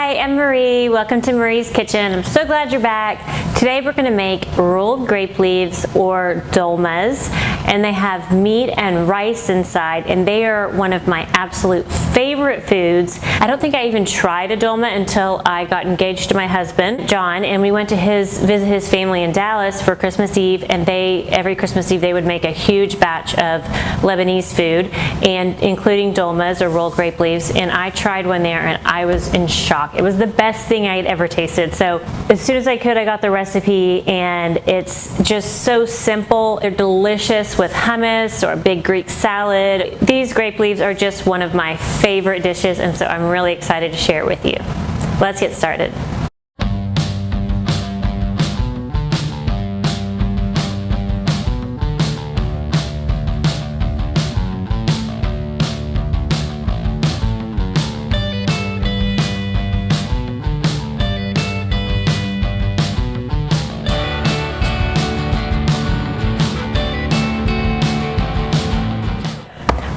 Hi, I'm Marie. Welcome to Marie's Kitchen. I'm so glad you're back. Today we're going to make rolled grape leaves or dolmas, and they have meat and rice inside, and they are one of my absolute favorite foods. I don't think I even tried a dolma until I got engaged to my husband, John, and we went to visit his family in Dallas for Christmas Eve, and every Christmas Eve they would make a huge batch of Lebanese food, and including dolmas or rolled grape leaves, and I tried one there and I was in shock. It was the best thing I had ever tasted. So as soon as I could, I got the recipe, and it's just so simple. They're delicious with hummus or a big Greek salad. These grape leaves are just one of my favorite dishes, and so I'm really excited to share it with you. Let's get started.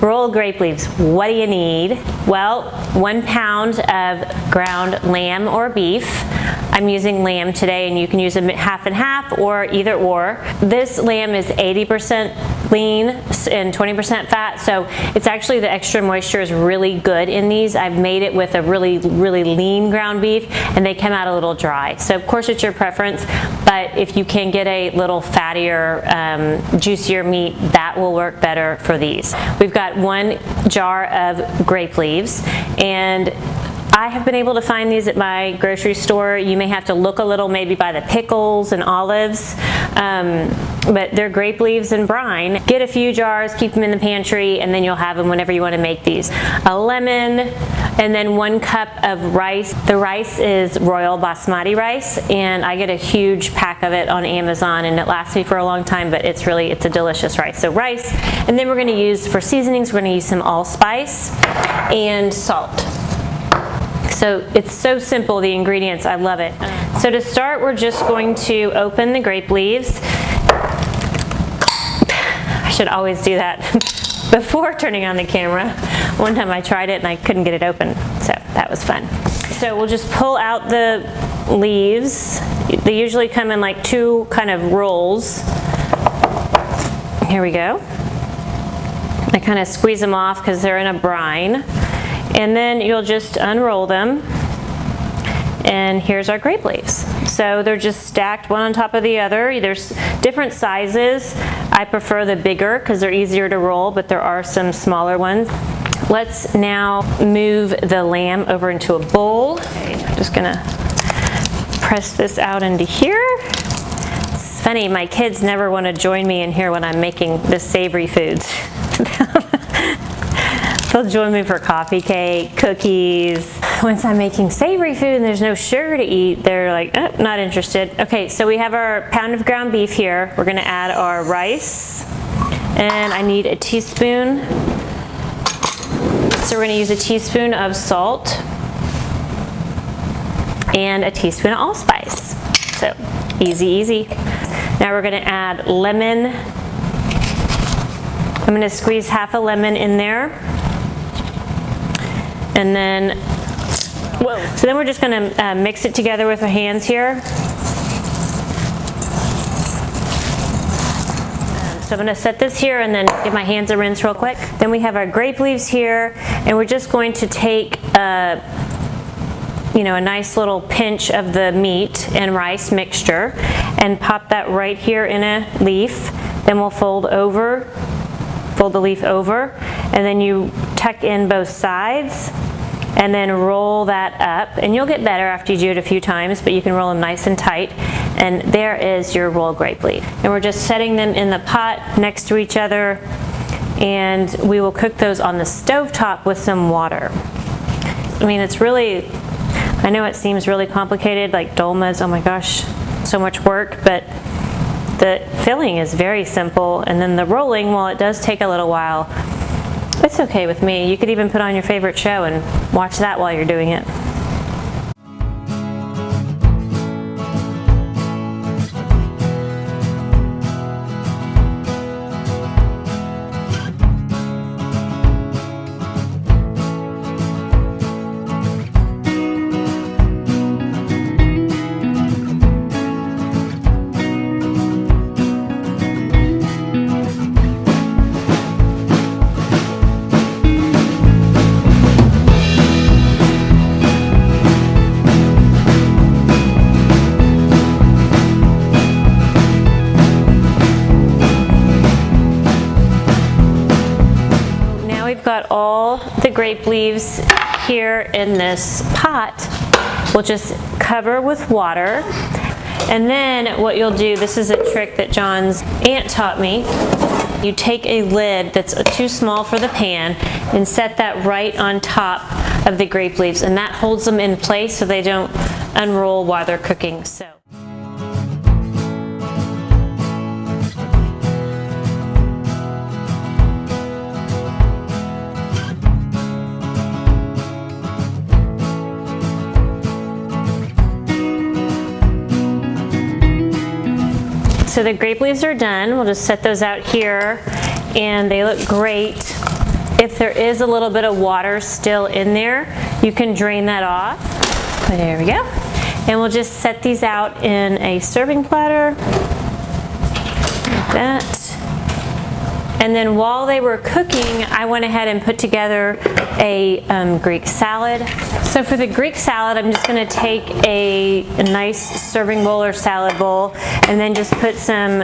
Rolled grape leaves, what do you need? Well, 1 pound of ground lamb or beef. I'm using lamb today, and you can use a half and half or either or. This lamb is 80% lean and 20% fat, so it's actually the extra moisture is really good in these. I've made it with a really lean ground beef, and they come out a little dry. So of course it's your preference, but if you can get a little fattier, juicier meat, that will work better for these. We've got 1 jar of grape leaves, and I have been able to find these at my grocery store. You may have to look a little maybe by the pickles and olives, but they're grape leaves and brine. Get a few jars, keep them in the pantry, and then you'll have them whenever you want to make these. A lemon, and then 1 cup of rice. The rice is royal basmati rice, and I get a huge pack of it on Amazon, and it lasts me for a long time, but it's a delicious rice. So rice, and then we're going to use, for seasonings, we're going to use some allspice and salt. So it's so simple, the ingredients, I love it. So to start, we're just going to open the grape leaves. I should always do that before turning on the camera. One time I tried it and I couldn't get it open, so that was fun. So we'll just pull out the leaves. They usually come in like 2 kind of rolls. Here we go. I kind of squeeze them off because they're in a brine. And then you'll just unroll them, and here's our grape leaves. So they're just stacked one on top of the other. There's different sizes. I prefer the bigger because they're easier to roll, but there are some smaller ones. Let's now move the lamb over into a bowl. Okay, I'm just gonna press this out into here. It's funny, my kids never want to join me in here when I'm making the savory foods. They'll join me for coffee cake, cookies. Once I'm making savory food and there's no sugar to eat, they're like, oh, not interested. Okay, so we have our pound of ground beef here. We're gonna add our rice, and I need a teaspoon. So we're gonna use a teaspoon of salt and a teaspoon of allspice. So easy, easy. Now we're gonna add lemon. I'm gonna squeeze half a lemon in there. And then, so then we're just going to mix it together with our hands here. So I'm going to set this here and then give my hands a rinse real quick. Then we have our grape leaves here, and we're just going to take a nice little pinch of the meat and rice mixture and pop that right here in a leaf. Then we'll fold the leaf over, and then you tuck in both sides and then roll that up, and you'll get better after you do it a few times, but you can roll them nice and tight, and there is your rolled grape leaf. And we're just setting them in the pot next to each other, and we will cook those on the stovetop with some water. I mean, it's really, I know it seems really complicated, like dolmas, oh my gosh, so much work, but the filling is very simple, and then the rolling, while it does take a little while, it's okay with me. You could even put on your favorite show and watch that while you're doing it. grape leaves here in this pot. We'll just cover with water. And then what you'll do, this is a trick that John's aunt taught me. You take a lid that's too small for the pan and set that right on top of the grape leaves, and that holds them in place so they don't unroll while they're cooking. So the grape leaves are done. We'll just set those out here, and they look great. If there is a little bit of water still in there, you can drain that off. There we go. And we'll just set these out in a serving platter, like that. And then while they were cooking, I went ahead and put together a Greek salad. So for the Greek salad, I'm just gonna take a nice serving bowl or salad bowl and then just put some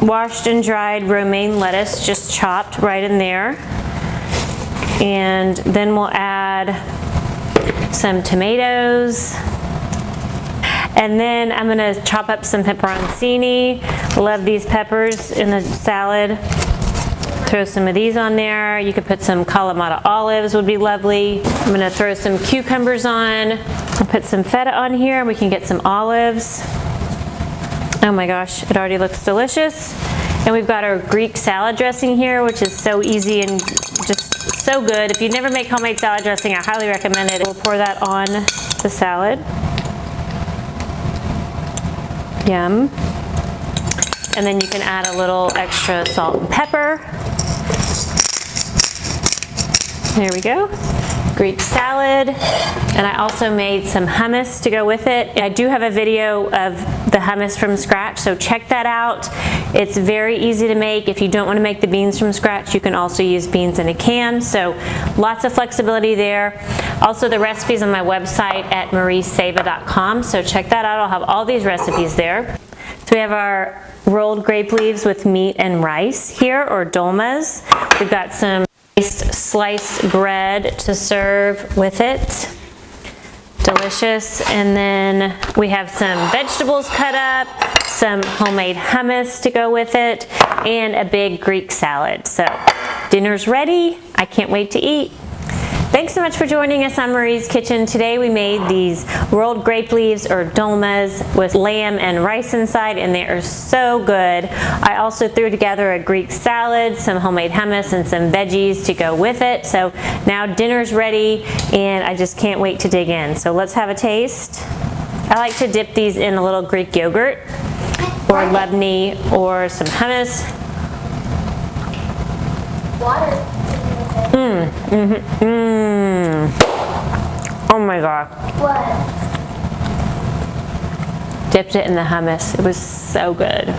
washed and dried romaine lettuce, just chopped right in there. And then we'll add some tomatoes. And then I'm gonna chop up some pepperoncini. Love these peppers in the salad. Throw some of these on there. You could put some Kalamata olives, would be lovely. I'm gonna throw some cucumbers on. I'll put some feta on here. We can get some olives. Oh my gosh, it already looks delicious. And we've got our Greek salad dressing here, which is so easy and just so good. If you never make homemade salad dressing, I highly recommend it. We'll pour that on the salad. Yum. And then you can add a little extra salt and pepper. There we go. Greek salad. And I also made some hummus to go with it. I do have a video of the hummus from scratch, so check that out. It's very easy to make. If you don't want to make the beans from scratch, you can also use beans in a can. So lots of flexibility there. Also, the recipe's on my website at marieseba.com, so check that out. I'll have all these recipes there. So we have our rolled grape leaves with meat and rice here, or dolmas. We've got some sliced bread to serve with it. Delicious. And then we have some vegetables cut up, some homemade hummus to go with it, and a big Greek salad. So dinner's ready. I can't wait to eat. Thanks so much for joining us on Marie's Kitchen. Today we made these rolled grape leaves, or dolmas, with lamb and rice inside, and they are so good. I also threw together a Greek salad, some homemade hummus, and some veggies to go with it. So now dinner's ready, and I just can't wait to dig in. So let's have a taste. I like to dip these in a little Greek yogurt, or Lebanese, or some hummus. Water. Oh my God. What? Dipped it in the hummus. It was so good.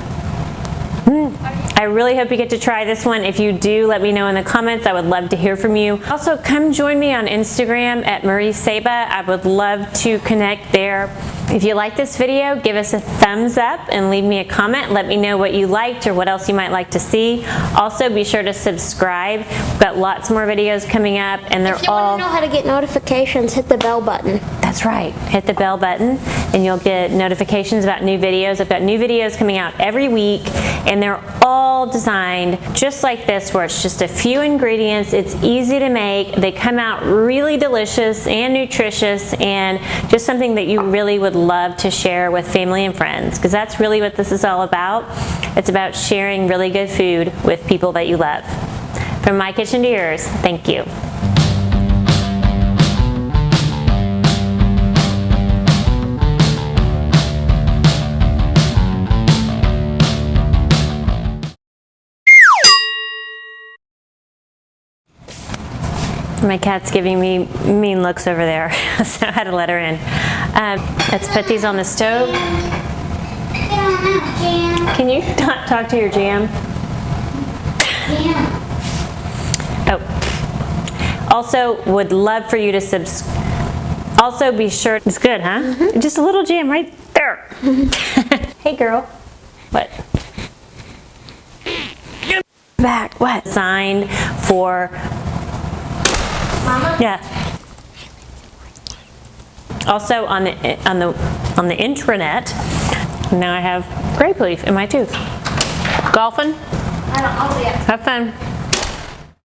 I really hope you get to try this one. If you do, let me know in the comments. I would love to hear from you. Also, come join me on Instagram at marieseba. I would love to connect there. If you like this video, give us a thumbs up and leave me a comment. Let me know what you liked or what else you might like to see. Also, be sure to subscribe. We've got lots more videos coming up, and they're all... If you want to know how to get notifications, hit the bell button. That's right. Hit the bell button and you'll get notifications about new videos. I've got new videos coming out every week, and they're all designed just like this, where it's just a few ingredients. It's easy to make. They come out really delicious and nutritious, and just something that you really would love to share with family and friends, because that's really what this is all about. It's about sharing really good food with people that you love. From my kitchen to yours, thank you. My cat's giving me mean looks over there, so I had to let her in. Let's put these on the stove. Can you talk to your Jam? Oh. Also, would love for you to also be sure, it's good, huh? Mm-hmm. Just a little Jam right there. Hey girl. What? Get back. What? Designed for Mama? Yeah. Also on the intranet, now I have grape leaf in my tooth. Golfing? I'll see ya. Have fun.